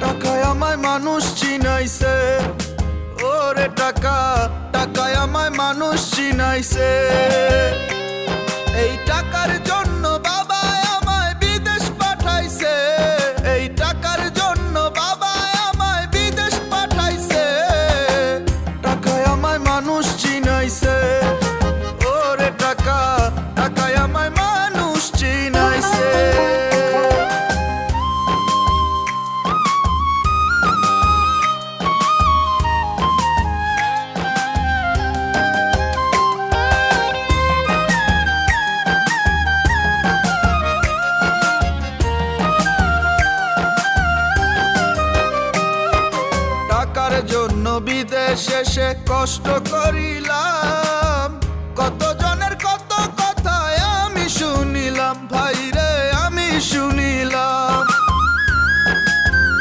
টাকায় আমায় মানুষ চিনাইছে, ওরে টাকা, টাকায় আমায় মানুষ চিনাইছে। এই টাকার জন্য বাবা আমায় বিদেশ পাঠাইছে, এই টাকার জন্য বাবা আমায় বিদেশ পাঠাইছে। টাকায় আমায় মানুষ চিনাইছে, ওরে টাকা, টাকায় আমায় মানুষ চিনাইছে। টাকার জন্য বিদেশে সে কষ্ট করিলাম, কত